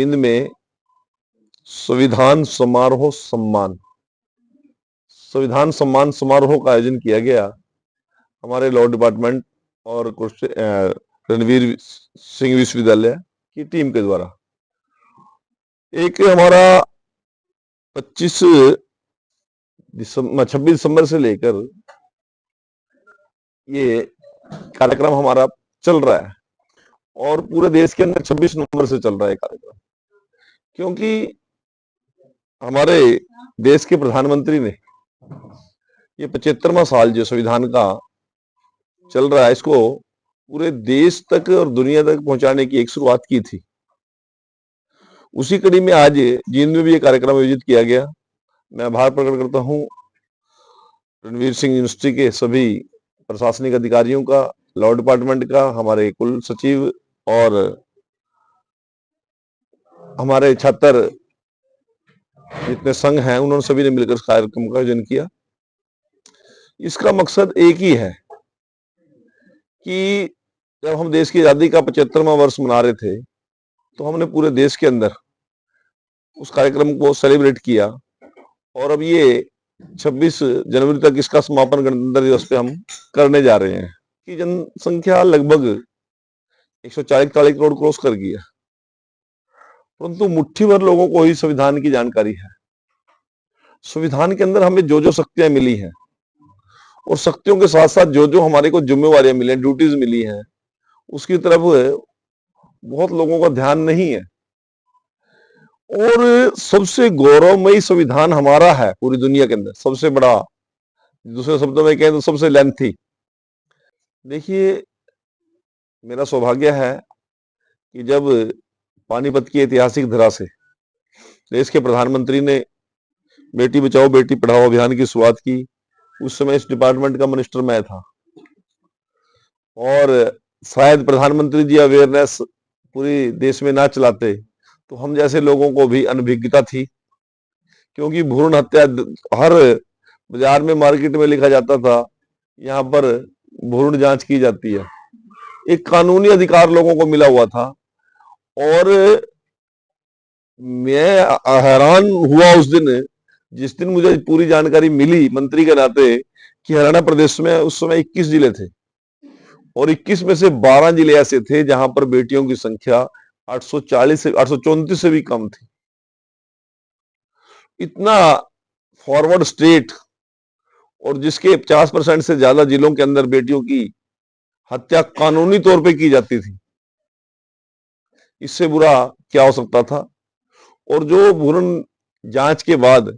जींद में संविधान समारोह सम्मान संविधान सम्मान समारोह का आयोजन किया गया हमारे लॉ डिपार्टमेंट और रणवीर सिंह विश्वविद्यालय की टीम के द्वारा। एक हमारा 26 दिसंबर से लेकर ये कार्यक्रम हमारा चल रहा है और पूरे देश के अंदर 26 नवंबर से चल रहा है कार्यक्रम, क्योंकि हमारे देश के प्रधानमंत्री ने ये 75वां साल जो संविधान का चल रहा है इसको पूरे देश तक और दुनिया तक पहुंचाने की एक शुरुआत की थी। उसी कड़ी में आज जींद में भी ये कार्यक्रम आयोजित किया गया। मैं आभार प्रकट करता हूं रणवीर सिंह यूनिवर्सिटी के सभी प्रशासनिक अधिकारियों का, लॉ डिपार्टमेंट का, हमारे कुल सचिव और हमारे छात्र जितने संघ हैं उन्होंने सभी ने मिलकर इस कार्यक्रम का आयोजन किया। इसका मकसद एक ही है कि जब हम देश की आजादी का 75वां वर्ष मना रहे थे तो हमने पूरे देश के अंदर उस कार्यक्रम को सेलिब्रेट किया और अब ये 26 जनवरी तक इसका समापन गणतंत्र दिवस पे हम करने जा रहे हैं कि जनसंख्या लगभग 140 करोड़ क्रॉस कर गई है, परंतु मुट्ठी भर लोगों को ही संविधान की जानकारी है। संविधान के अंदर हमें जो जो शक्तियां मिली हैं और शक्तियों के साथ साथ जो जो हमारे को जिम्मेवारियां मिली हैं, ड्यूटीज मिली हैं, उसकी तरफ बहुत लोगों का ध्यान नहीं है। और सबसे गौरवमयी संविधान हमारा है पूरी दुनिया के अंदर, सबसे बड़ा, दूसरे शब्दों में कहें तो सबसे लेंथी। देखिए, मेरा सौभाग्य है कि जब पानीपत की ऐतिहासिक धरा से देश के प्रधानमंत्री ने बेटी बचाओ बेटी पढ़ाओ अभियान की शुरुआत की, उस समय इस डिपार्टमेंट का मिनिस्टर मैं था और शायद प्रधानमंत्री जी अवेयरनेस पूरी देश में ना चलाते तो हम जैसे लोगों को भी अनभिज्ञता थी, क्योंकि भ्रूण हत्या हर बाजार में, मार्केट में लिखा जाता था यहाँ पर भ्रूण जांच की जाती है। एक कानूनी अधिकार लोगों को मिला हुआ था और मैं हैरान हुआ उस दिन, जिस दिन मुझे पूरी जानकारी मिली मंत्री के नाते कि हरियाणा प्रदेश में उस समय 21 जिले थे और 21 में से 12 जिले ऐसे थे जहां पर बेटियों की संख्या 840 से 834 से भी कम थी। इतना फॉरवर्ड स्टेट और जिसके 50% से ज्यादा जिलों के अंदर बेटियों की हत्या कानूनी तौर पे की जाती थी, इससे बुरा क्या हो सकता था। और जो भ्रूण जांच के बाद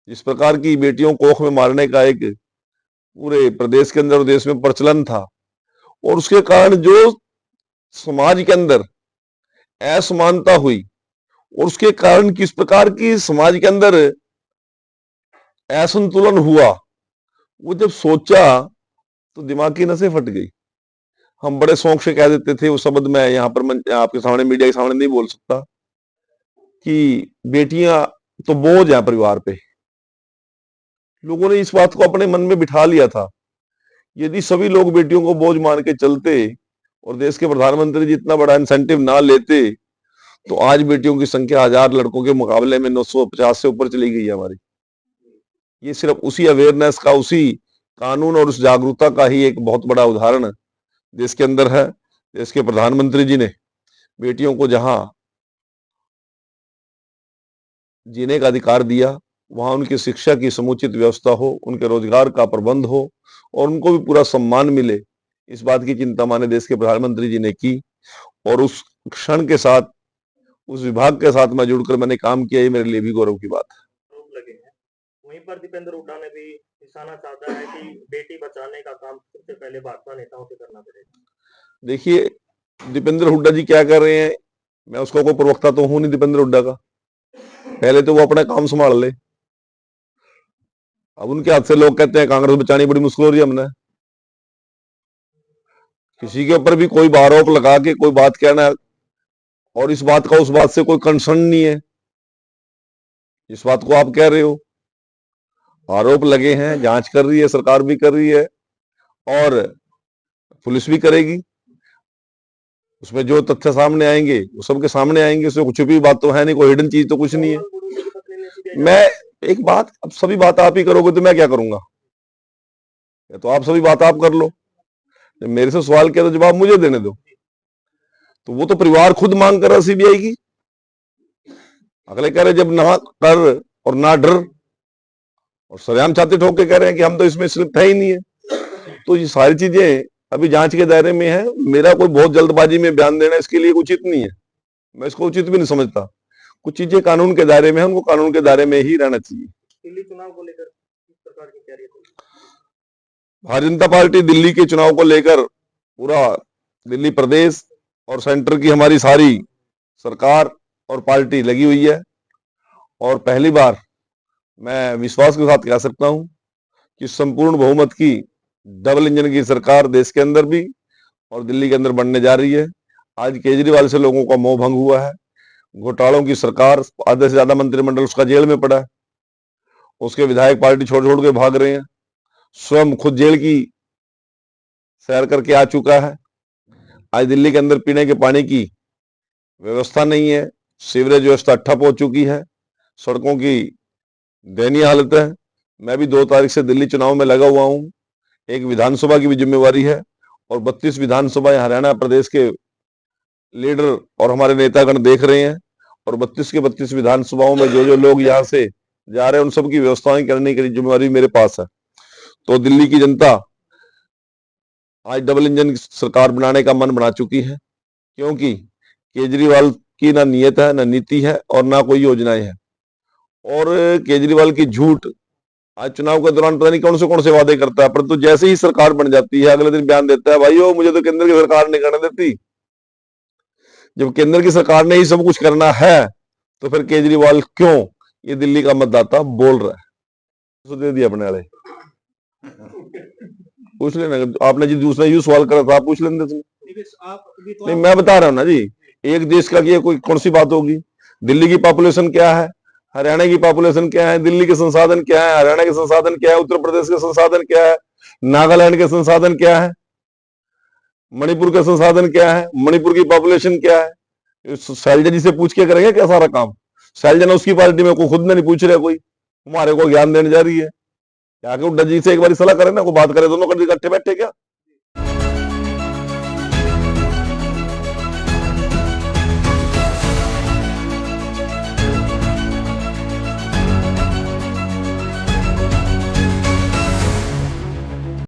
जिस प्रकार की बेटियों को कोख में मारने का एक पूरे प्रदेश के अंदर और देश में प्रचलन था, और उसके कारण जो समाज के अंदर असमानता हुई और उसके कारण किस प्रकार की समाज के अंदर असंतुलन हुआ, वो जब सोचा तो दिमाग की नसें फट गई। हम बड़े शौक से कह देते थे, वो शब्द मैं यहाँ पर आपके सामने मीडिया के सामने नहीं बोल सकता, कि बेटियां तो बोझ है परिवार पे। लोगों ने इस बात को अपने मन में बिठा लिया था। यदि सभी लोग बेटियों को बोझ मान के चलते और देश के प्रधानमंत्री जी इतना बड़ा इंसेंटिव ना लेते तो आज बेटियों की संख्या 1000 लड़कों के मुकाबले में 950 से ऊपर चली गई है हमारी। ये सिर्फ उसी अवेयरनेस का, उसी कानून और उस जागरूकता का ही एक बहुत बड़ा उदाहरण देश के अंदर है। देश के प्रधानमंत्री जी ने बेटियों को जहां जीने का अधिकार दिया, वहां उनकी शिक्षा की समुचित व्यवस्था हो, उनके रोजगार का प्रबंध हो और उनको भी पूरा सम्मान मिले, इस बात की चिंता माननीय देश के प्रधानमंत्री जी ने की। और उस क्षण के साथ, उस विभाग के साथ मैं जुड़कर मैंने काम किया, ये मेरे लिए भी गौरव की बात है। लगे हैं वहीं पर दीपेंद्र हुड्डा ने भी निशाना साधा है कि बेटी बचाने का काम सबसे पहले भाजपा नेताओं से करना पड़ेगा। देखिए, दीपेंद्र हुड्डा जी क्या कर रहे हैं, मैं उसका कोई प्रवक्ता तो हूं नहीं दीपेंद्र हुड्डा का। पहले तो वो अपना काम संभाल ले। अब उनके हाथ से लोग कहते हैं कांग्रेस बचानी बड़ी मुश्किल हो रही है। हमने किसी के ऊपर भी कोई आरोप लगा के कोई बात कहना और इस बात का उस बात से कोई कंसर्न नहीं है, इस बात को आप कह रहे हो। आरोप लगे हैं, जांच कर रही है, सरकार भी कर रही है और पुलिस भी करेगी। उसमें जो तथ्य सामने आएंगे वो सबके सामने आएंगे, उसमें कुछ भी बात तो है नहीं, कोई हिडन चीज तो कुछ नहीं है। मोहन बुलूनी की पत्नी ने सीबीआई मैं एक बात, अब सभी बात आप ही करोगे तो मैं क्या करूंगा? या तो आप सभी बात आप कर लो, जब मेरे से सवाल किया तो जवाब मुझे देने दो। तो वो तो परिवार खुद मांग कर रहा सीबीआई की, अगले कह रहे जब ना कर और ना डर, और सरेआम छाती ठोक के कह रहे हैं कि हम तो इसमें स्लिप है ही नहीं है। तो ये सारी चीजें अभी जांच के दायरे में है। मेरा कोई बहुत जल्दबाजी में बयान देना इसके लिए उचित नहीं है, मैं इसको उचित भी नहीं समझता। कुछ चीजें कानून के दायरे में है, उनको कानून के दायरे में ही रहना चाहिए। दिल्ली चुनाव को लेकर किस प्रकार की तैयारी है? भारतीय जनता पार्टी दिल्ली के चुनाव को लेकर पूरा दिल्ली प्रदेश और सेंटर की हमारी सारी सरकार और पार्टी लगी हुई है। और पहली बार मैं विश्वास के साथ कह सकता हूं कि संपूर्ण बहुमत की डबल इंजन की सरकार देश के अंदर भी और दिल्ली के अंदर बनने जा रही है। आज केजरीवाल से लोगों का मोह भंग हुआ है। घोटालों की सरकार, आधे से ज्यादा मंत्रिमंडल उसका जेल में पड़ा है, उसके विधायक पार्टी छोड़ छोड़ के भाग रहे हैं, स्वयं खुद जेल की सैर करके आ चुका है। आज दिल्ली के अंदर पीने के पानी की व्यवस्था नहीं है, सीवरेज व्यवस्था ठप हो चुकी है, सड़कों की दयनीय हालत है। मैं भी 2 तारीख से दिल्ली चुनाव में लगा हुआ हूं। एक विधानसभा की भी जिम्मेवारी है और 32 विधानसभा हरियाणा प्रदेश के लीडर और हमारे नेतागण देख रहे हैं, और 32 के 32 विधानसभाओं में जो जो लोग यहाँ से जा रहे हैं उन सब की व्यवस्थाएं करने की जिम्मेवारी मेरे पास है। तो दिल्ली की जनता आज डबल इंजन की सरकार बनाने का मन बना चुकी है, क्योंकि केजरीवाल की ना नीयत है, ना नीति है और ना कोई योजनाएं है। और केजरीवाल की झूठ आज चुनाव के दौरान पता नहीं कौन से वादे करता है, परंतु जैसे ही सरकार बन जाती है अगले दिन बयान देता है, भाइयों मुझे तो केंद्र की सरकार नहीं करने देती। जब केंद्र की सरकार ने ही सब कुछ करना है तो फिर केजरीवाल क्यों, ये दिल्ली का मतदाता बोल रहा है। तो दे दिया अपने वाले, पूछ लेना। आपने जी दूसरा यूं सवाल करा था, आप पूछ लेंगे नहीं, मैं बता रहा हूँ ना जी, एक देश का ये कोई कौन सी बात होगी? दिल्ली की पॉपुलेशन क्या है, हरियाणा की पॉपुलेशन क्या है, दिल्ली के संसाधन क्या है, हरियाणा के संसाधन क्या है, उत्तर प्रदेश के संसाधन क्या है, नागालैंड के संसाधन क्या है, मणिपुर का संसाधन क्या है, मणिपुर की पॉपुलेशन क्या है? शैलजा जी से पूछ के करेंगे क्या सारा काम? शैलजा ने उसकी पार्टी में कोई खुद में नहीं पूछ रहा, कोई हमारे को ज्ञान देने जा रही है। क्या उड्डा जी से एक बार सलाह करें ना, कोई बात करे, दोनों इकट्ठे बैठे क्या?